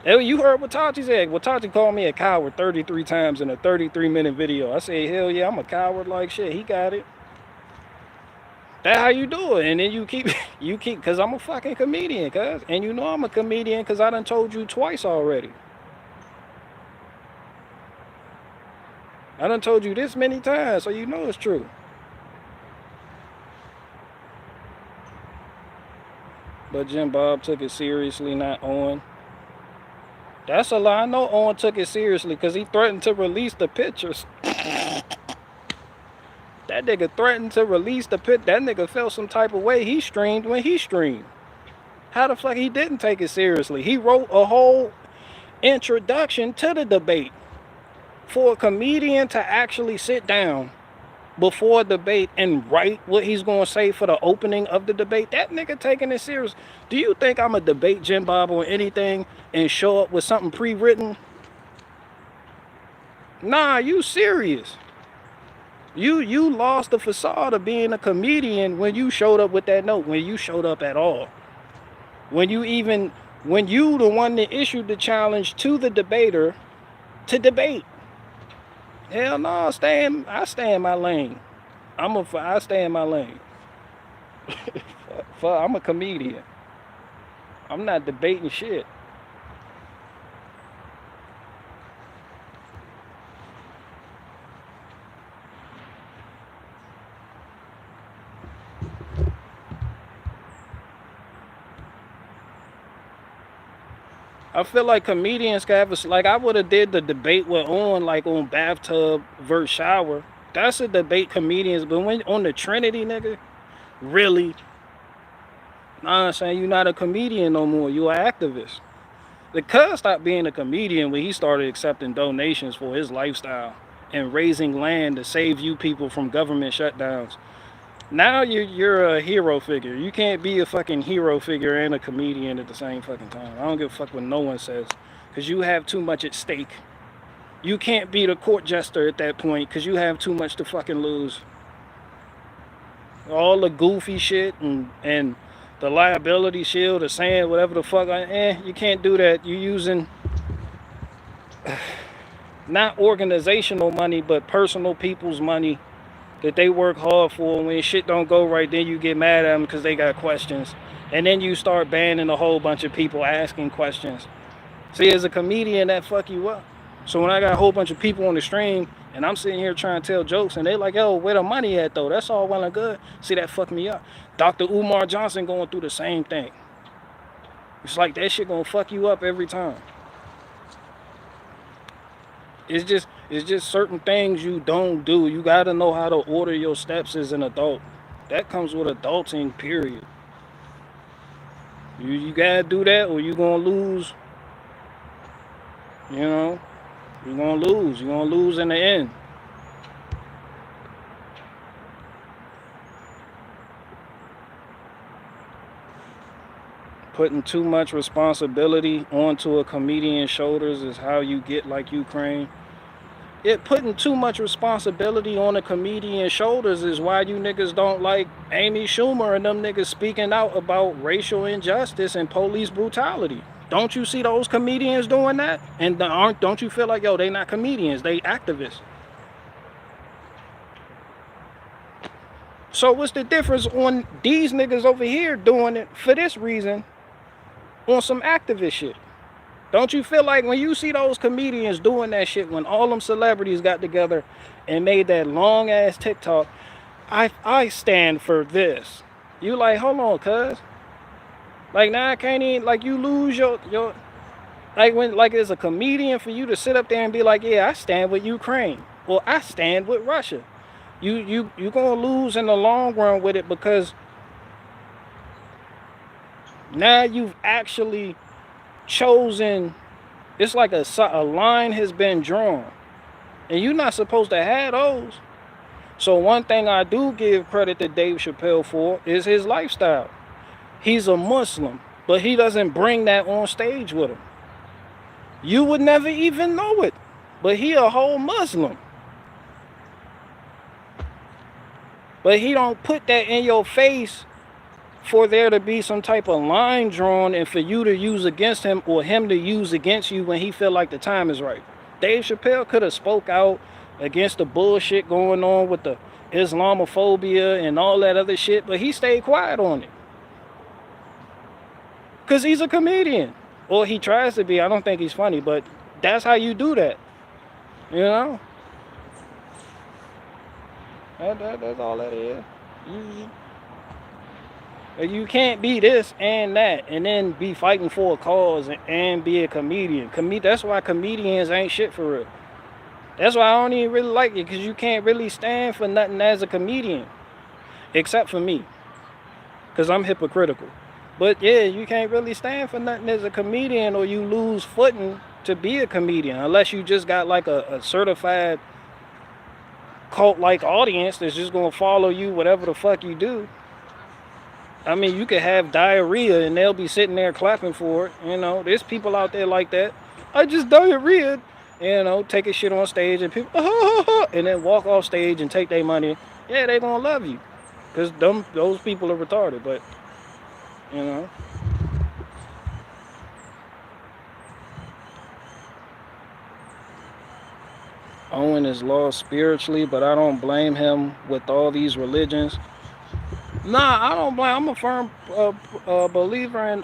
You heard what Tachi said. Well, Tachi called me a coward 33 times in a 33-minute video. I said, hell yeah, I'm a coward like shit. He got it. That's how you do it. And then you keep, because I'm a fucking comedian, cuz. And you know I'm a comedian because I done told you twice already. I done told you this many times, so you know it's true. But Jim Bob took it seriously, not Owen. That's a lie. I know Owen took it seriously because he threatened to release the pictures. That nigga threatened to release the pit. That nigga felt some type of way. He streamed when he streamed. How the fuck he didn't take it seriously? He wrote a whole introduction to the debate. For a comedian to actually sit down before a debate and write what he's going to say for the opening of the debate, that nigga taking it serious. Do you think I'm going to debate Jim Bob on anything and show up with something pre-written? Nah, you serious. You lost the facade of being a comedian when you showed up with that note, when you showed up at all. When you the one that issued the challenge to the debater to debate. Hell no, I stay in my lane. I stay in my lane. I'm a comedian. I'm not debating shit. I feel like comedians can have like I would have did the debate with on bathtub versus shower. That's a debate comedians, but when on the Trinity, nigga, really? Nah, I'm saying you're not a comedian no more. You an activist. The cuz stopped being a comedian when he started accepting donations for his lifestyle and raising land to save you people from government shutdowns. Now you're a hero figure. You can't be a fucking hero figure and a comedian at the same fucking time. I don't give a fuck what no one says, because you have too much at stake. You can't be the court jester at that point because you have too much to fucking lose. All the goofy shit and the liability shield, the saying whatever the fuck, you can't do that. You're using not organizational money, but personal people's money that they work hard for. When shit don't go right, then you get mad at them because they got questions. And then you start banning a whole bunch of people asking questions. See, as a comedian, that fuck you up. So when I got a whole bunch of people on the stream and I'm sitting here trying to tell jokes and they like, yo, where the money at though? That's all well and good. See, that fucked me up. Dr. Umar Johnson going through the same thing. It's like that shit gonna fuck you up every time. It's It's just certain things you don't do. You gotta know how to order your steps as an adult. That comes with adulting, period. You gotta do that or you gonna lose, you know. You're gonna lose. You're gonna lose in the end. Putting too much responsibility onto a comedian's shoulders is how you get like Ukraine. Putting too much responsibility on a comedian's shoulders is why you niggas don't like Amy Schumer and them niggas speaking out about racial injustice and police brutality. Don't you see those comedians doing that? And don't you feel like, yo, they not comedians, they activists? So what's the difference on these niggas over here doing it for this reason on some activist shit? Don't you feel like when you see those comedians doing that shit, when all them celebrities got together and made that long ass TikTok, I stand for this. You like, hold on, cuz. Like now I can't even, like, you lose your like when, like, as a comedian, for you to sit up there and be like, yeah, I stand with Ukraine or I stand with Russia. You gonna lose in the long run with it, because now you've actually chosen. It's like a line has been drawn, and you're not supposed to have those. So one thing I do give credit to Dave Chappelle for is his lifestyle. He's a Muslim, but he doesn't bring that on stage with him. You would never even know it, but he a whole Muslim. But he don't put that in your face for there to be some type of line drawn and for you to use against him or him to use against you when he feel like the time is right. Dave Chappelle could have spoke out against the bullshit going on with the Islamophobia and all that other shit, but he stayed quiet on it. Because he's a comedian. Or he tries to be. I don't think he's funny, but that's how you do that. You know? That's all that is. You can't be this and that and then be fighting for a cause and be a comedian. That's why comedians ain't shit for real. That's why I don't even really like it, because you can't really stand for nothing as a comedian. Except for me. Because I'm hypocritical. But yeah, you can't really stand for nothing as a comedian, or you lose footing to be a comedian. Unless you just got like a certified cult-like audience that's just gonna follow you whatever the fuck you do. I mean, you could have diarrhea and they'll be sitting there clapping for it. You know, there's people out there like that. I just diarrhea, you know, taking shit on stage and people, and then walk off stage and take their money. Yeah, they gonna love you, because those people are retarded. But you know. Owen is lost spiritually, but I don't blame him with all these religions. Nah, I don't blame. I'm a firm believer in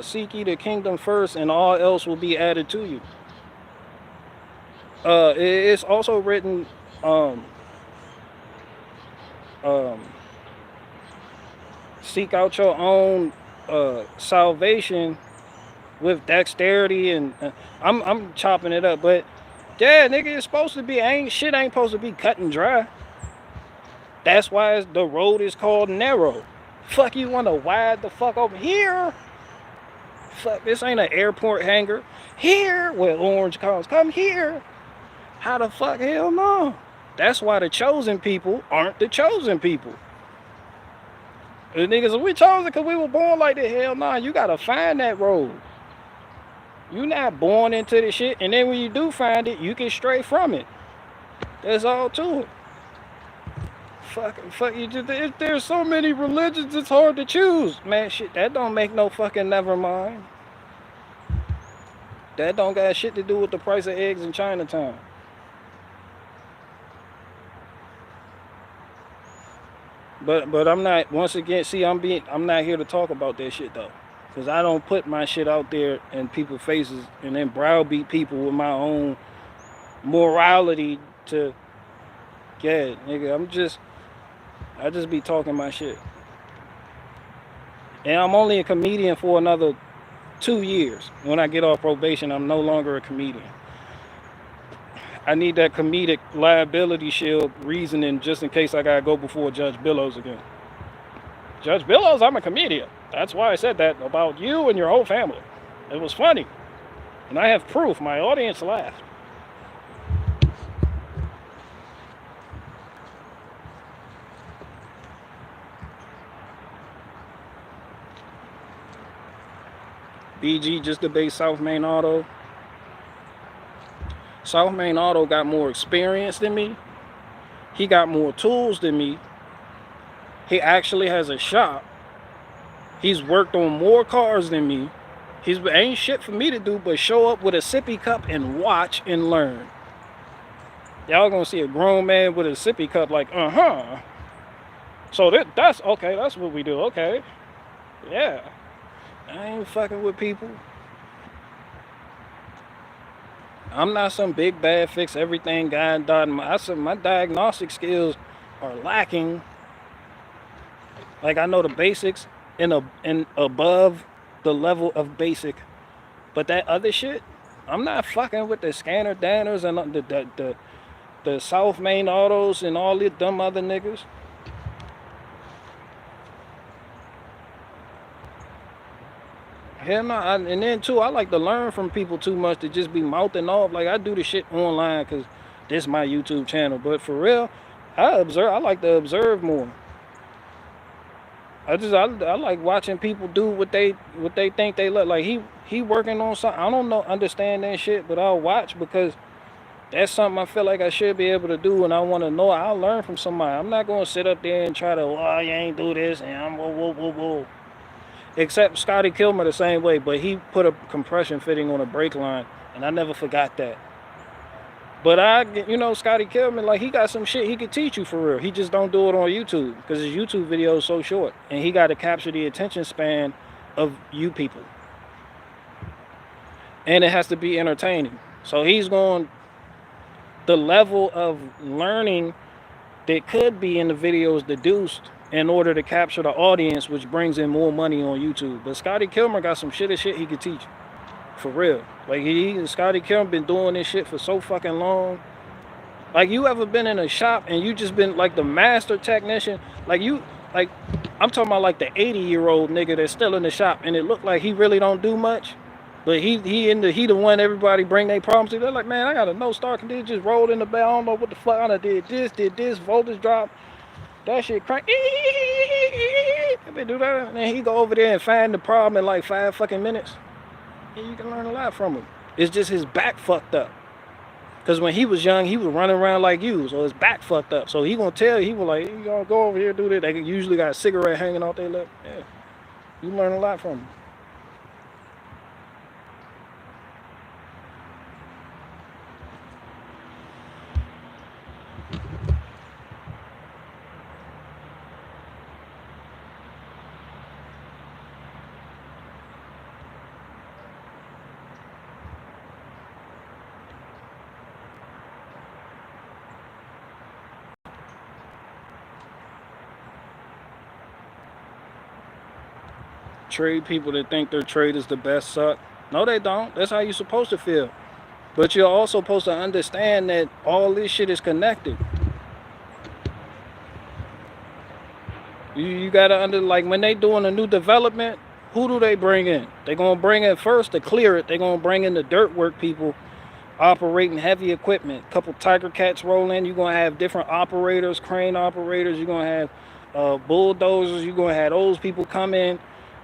seek ye the kingdom first, and all else will be added to you. It's also written seek out your own salvation with dexterity, and I'm chopping it up, but yeah, nigga, it's supposed to be shit ain't supposed to be cut and dry. That's why the road is called narrow. Fuck, you wanna wide the fuck over here? Fuck, this ain't an airport hangar. Here where orange cars come here. How the fuck? Hell no. That's why the chosen people aren't the chosen people. The niggas, we chosen because we were born like that. Hell nah, you gotta find that road. You not born into the shit, and then when you do find it, you can stray from it. That's all to it. Fuck you. There's so many religions, it's hard to choose. Man, shit, that don't make no fucking never mind. That don't got shit to do with the price of eggs in Chinatown. But I'm not, once again, see, I'm not here to talk about that shit though. Because I don't put my shit out there in people's faces and then browbeat people with my own morality to, yeah, nigga, I just be talking my shit. And I'm only a comedian for another 2 years. When I get off probation, I'm no longer a comedian. I need that comedic liability shield reasoning just in case I gotta go before Judge Billows again. Judge Billows, I'm a comedian. That's why I said that about you and your whole family. It was funny. And I have proof. My audience laughed. BG just debate South Main Auto. South Main Auto got more experience than me. He got more tools than me. He actually has a shop. He's worked on more cars than me. Ain't shit for me to do but show up with a sippy cup and watch and learn. Y'all gonna see a grown man with a sippy cup like, So that's okay, that's what we do, okay. Yeah. I ain't fucking with people. I'm not some big bad fix everything guy. My diagnostic skills are lacking. Like I know the basics and above the level of basic, but that other shit, I'm not fucking with the scanner danners and the South Main Autos and all the dumb other niggas. Hell no, and then too, I like to learn from people too much to just be mouthing off. Like I do the shit online because this is my YouTube channel, but for real, I like to observe more. I like watching people do what they think they look like. He working on something. I don't understand that shit, but I'll watch because that's something I feel like I should be able to do, and I want to know. I'll learn from somebody. I'm not gonna sit up there and try to, oh, you ain't do this, and I'm whoa. Except Scotty Kilmer the same way, but he put a compression fitting on a brake line, and I never forgot that. But Scotty Kilmer, like he got some shit he could teach you for real. He just don't do it on YouTube because his YouTube video is so short, and he got to capture the attention span of you people, and it has to be entertaining. So he's going the level of learning that could be in the videos deduced in order to capture the audience, which brings in more money on YouTube. But Scotty Kilmer got some shit he could teach you. For real. Like Scotty Kilmer been doing this shit for so fucking long. Like you ever been in a shop and you just been like the master technician? I'm talking about like the 80-year-old nigga that's still in the shop and it looked like he really don't do much. But he the one everybody bring their problems to. They're like, man, I got a no start condition, just rolled in the bell. I don't know what the fuck. I did this, voltage drop. That shit crank. Do that, and then he go over there and find the problem in like 5 fucking minutes. And you can learn a lot from him. It's just his back fucked up. Because when he was young, he was running around like you, so his back fucked up. So he gonna tell you, he was like, you gonna go over here, do that. They usually got a cigarette hanging out their lip. Yeah, you learn a lot from him. Trade people that think their trade is the best suck. No, they don't. That's how you're supposed to feel. But you're also supposed to understand that all this shit is connected. You gotta like when they doing a new development, who do they bring in? They gonna bring in first to clear it. They gonna bring in the dirt work people operating heavy equipment. Couple Tiger Cats roll in. You're gonna have different operators, crane operators. You're gonna have bulldozers. You're gonna have those people come in,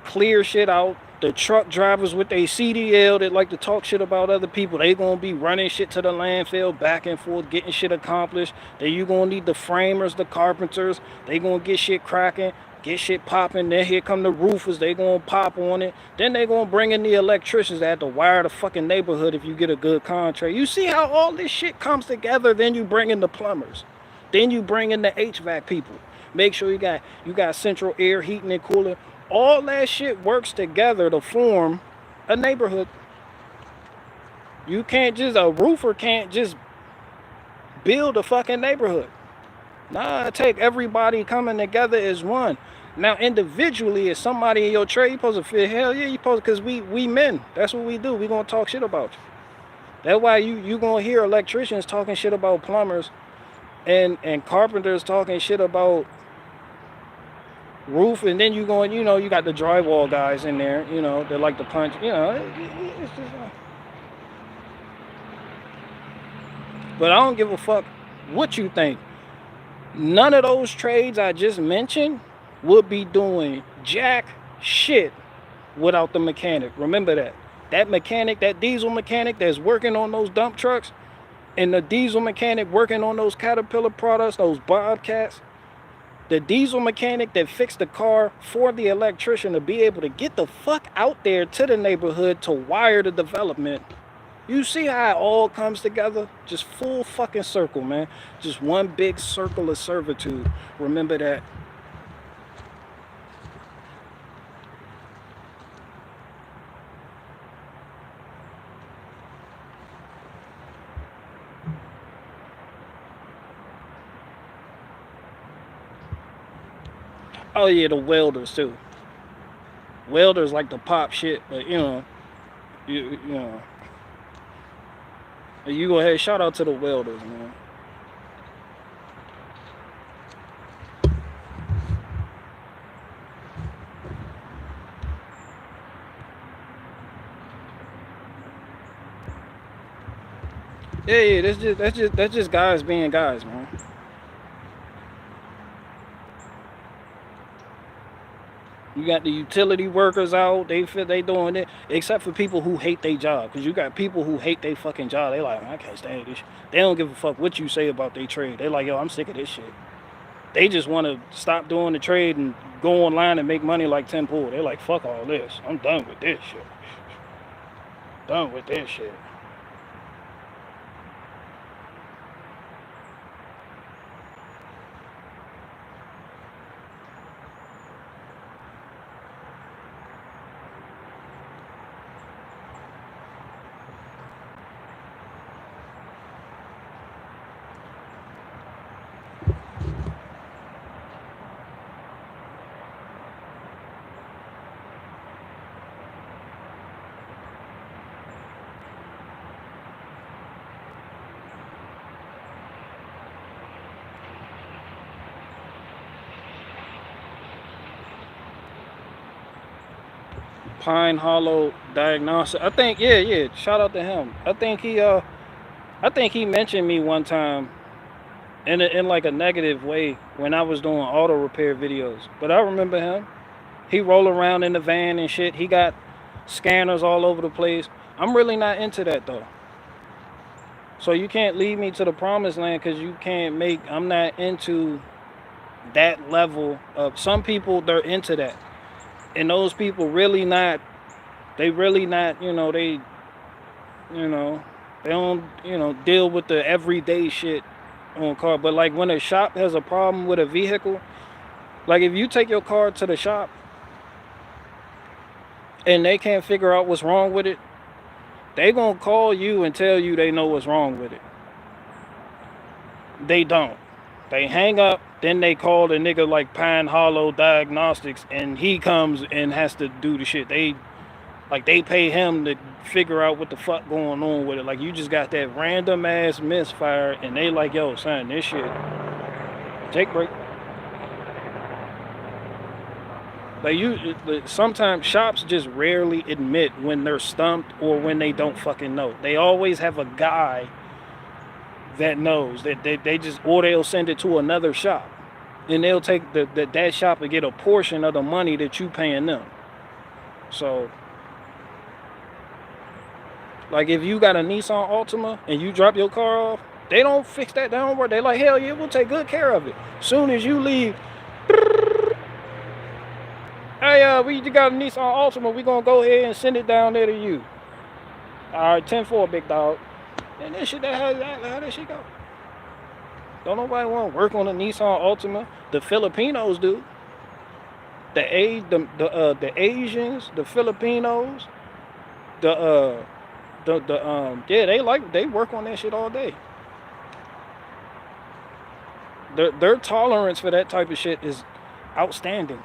clear shit out. The truck drivers with their CDL that like to talk shit about other people, they gonna be running shit to the landfill back and forth, getting shit accomplished. Then you gonna need the framers, the carpenters. They gonna get shit cracking, get shit popping. Then here come the roofers, they gonna pop on it. Then they gonna bring in the electricians that have to wire the fucking neighborhood if you get a good contract. You see how all this shit comes together. Then you bring in the plumbers. Then you bring in the HVAC people. Make sure you got central air heating and cooling. All that shit works together to form a neighborhood. A roofer can't just build a fucking neighborhood. Nah, take everybody coming together as one. Now, individually, as somebody in your trade, you supposed to feel, hell yeah, you supposed, because we men. That's what we do. We gonna talk shit about you. That's why you gonna hear electricians talking shit about plumbers and carpenters talking shit about roof, and then you going, you got the drywall guys in there, they like to punch, it's just, but I don't give a fuck what you think. None of those trades I just mentioned would be doing jack shit without the mechanic. Remember that. That mechanic, that diesel mechanic that's working on those dump trucks, and the diesel mechanic working on those Caterpillar products, those Bobcats, the diesel mechanic that fixed the car for the electrician to be able to get the fuck out there to the neighborhood to wire the development. You see how it all comes together? Just full fucking circle, man. Just one big circle of servitude. Remember that. Oh yeah, the welders too. Welders like to pop shit, but you know, you go ahead. Shout out to the welders, man. Yeah, that's just guys being guys, man. You got the utility workers out, they feel they doing it, except for people who hate their job. Because you got people who hate their fucking job. They like, I can't stand this shit. They don't give a fuck what you say about their trade. They like, yo, I'm sick of this shit. They just want to stop doing the trade and go online and make money like Tim Pool. They like, fuck all this. I'm done with this shit. Done with this shit. Pine Hollow Diagnostic. I think, yeah. Shout out to him. I think he mentioned me one time in like a negative way when I was doing auto repair videos. But I remember him. He roll around in the van and shit. He got scanners all over the place. I'm really not into that though. So you can't lead me to the promised land because you can't make. I'm not into that level of. Some people they're into that, and those people really not. They really not. You know, they don't. Deal with the everyday shit on car. But like when a shop has a problem with a vehicle, like if you take your car to the shop and they can't figure out what's wrong with it, they gonna call you and tell you they know what's wrong with it. They don't. They hang up, then they call the nigga like Pine Hollow Diagnostics, and he comes and has to do the shit. They pay him to figure out what the fuck going on with it. Like you just got that random ass misfire, and they like, yo, son, this shit. Take break. Sometimes shops just rarely admit when they're stumped or when they don't fucking know. They always have a guy that knows that they just, or they'll send it to another shop, and they'll take that shop and get a portion of the money that you paying them. So, like if you got a Nissan Altima and you drop your car off, they don't fix that. They don't work. They like, hell yeah, we'll take good care of it. Soon as you leave. Hey, we got a Nissan Altima. We gonna go ahead and send it down there to you. All right, 10-4, big dog. And that shit, how that shit go? Don't nobody want to work on a Nissan Altima. The Filipinos do. The Asians, the Filipinos, yeah, they work on that shit all day. Their tolerance for that type of shit is outstanding.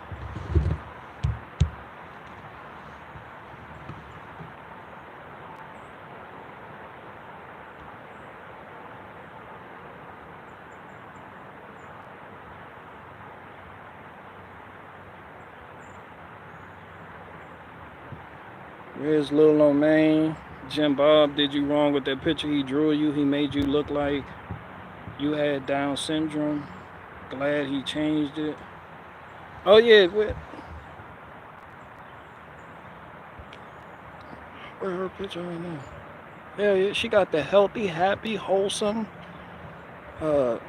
Where's Lil O'Main? Jim Bob did you wrong with that picture he drew you. He made you look like you had Down syndrome. Glad he changed it. Oh yeah, where her picture right now? Hell yeah, she got the healthy, happy, wholesome uh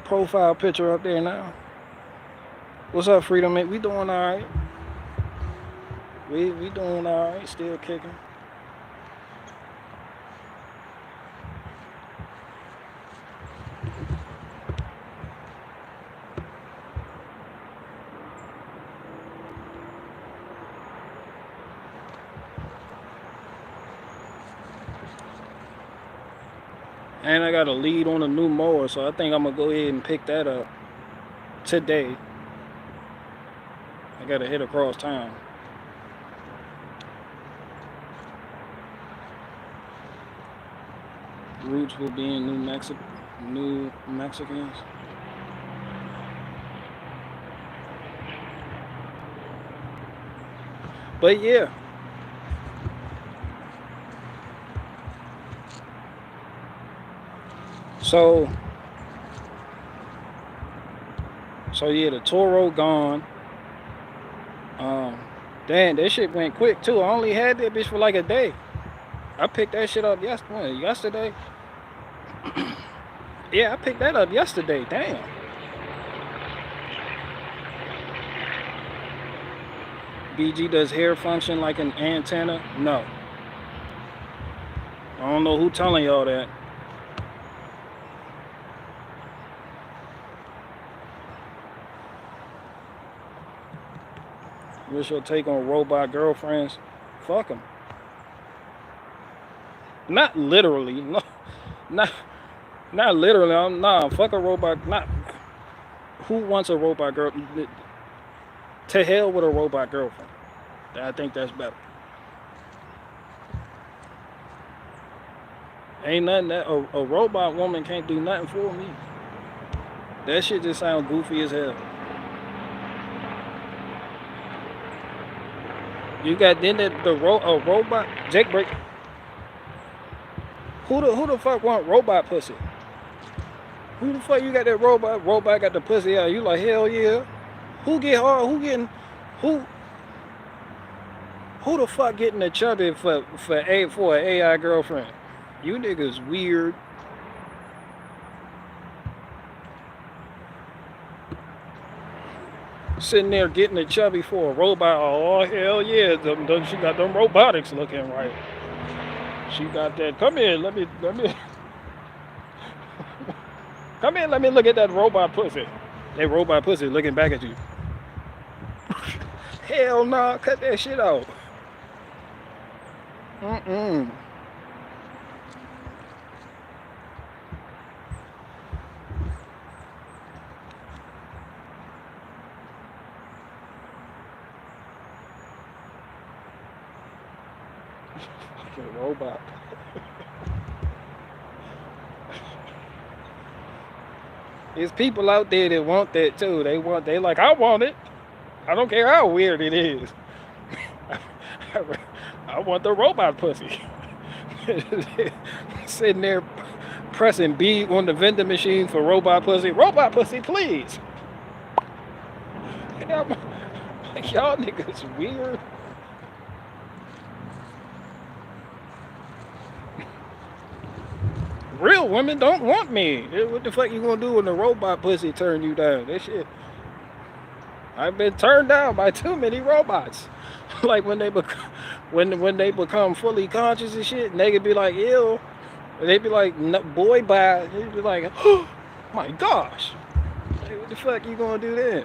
profile picture up there now. What's up, Freedom? Man, we doing all right. We doing all right. Still kicking. And I got a lead on a new mower, so I think I'm gonna go ahead and pick that up today. I gotta hit across town. Roots will be in New Mexicans. But yeah. So yeah, the Toro gone. Damn, that shit went quick too. I only had that bitch for like a day. I picked that shit up yesterday. Yeah, I picked that up yesterday. Damn. BG, does hair function like an antenna? No. I don't know who telling y'all that. What's your take on robot girlfriends? Fuck them. Not literally. No. Not literally. Nah, fuck a robot. Not. Who wants a robot girl? To hell with a robot girlfriend. I think that's better. Ain't nothing that a robot woman can't do nothing for me. That shit just sounds goofy as hell. You got then a robot Jake break. Who the fuck want robot pussy? Who the fuck you got that robot? Robot got the pussy out. You like hell yeah. Who get hard? Who the fuck getting a chubby for an AI girlfriend? You niggas weird. Sitting there getting a chubby for a robot. Oh hell yeah. She got them robotics looking right. She got that. Come here, let me come here, let me look at that robot pussy. That robot pussy looking back at you. Hell nah, cut that shit out. Mm-mm. Fucking robot. There's people out there that want that too. They like, I want it. I don't care how weird it is. I want the robot pussy. Sitting there pressing B on the vending machine for robot pussy. Robot pussy, please. Y'all niggas weird. Real women don't want me. What the fuck you gonna do when the robot pussy turn you down? That shit. I've been turned down by too many robots. Like when they become fully conscious and shit, and they could be like, ew. They be like, no, boy, bye. They be like, oh my gosh. Hey, what the fuck you gonna do then?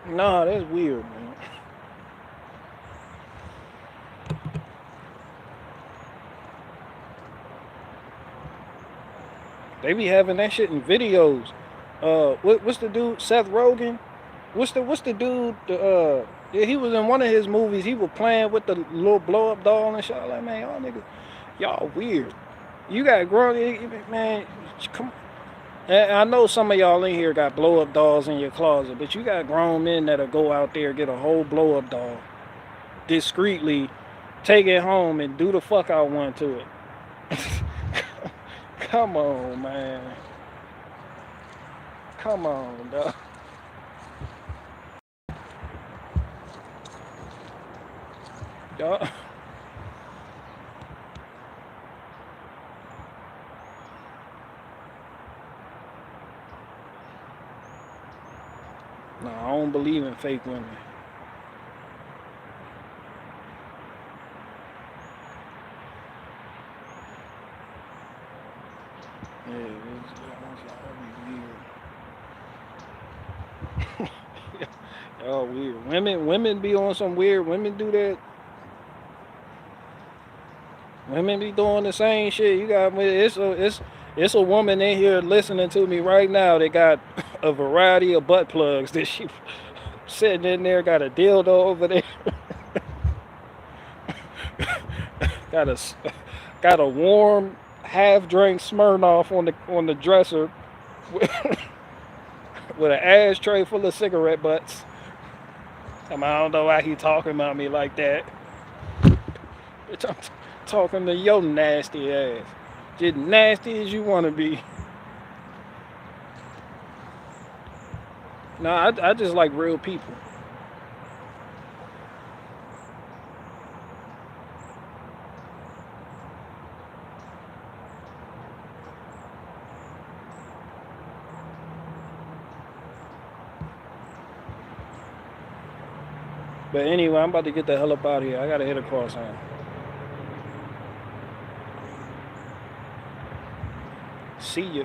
Nah, that's weird, man. They be having that shit in videos. What's the dude? Seth Rogen. What's the dude? Yeah, he was in one of his movies. He was playing with the little blow up doll and shit. I'm like, man, y'all weird. You got grown, man. Come. And I know some of y'all in here got blow up dolls in your closet, but you got grown men that'll go out there get a whole blow up doll discreetly, take it home and do the fuck I want to it. Come on, man. Come on, dog. Dog. No, I don't believe in fake women. Yeah, y'all weird. Women be on some weird. Women do that. Women be doing the same shit. You got it's a woman in here listening to me right now that got a variety of butt plugs that she sitting in there, got a dildo over there, got a got a warm half drink Smirnoff on the dresser with, with an ashtray full of cigarette butts. I don't know why he talking about me like that. Bitch, I'm talking to your nasty ass. Just nasty as you want to be. No, I just like real people. But anyway, I'm about to get the hell up out of here. I gotta hit a cross on. See ya.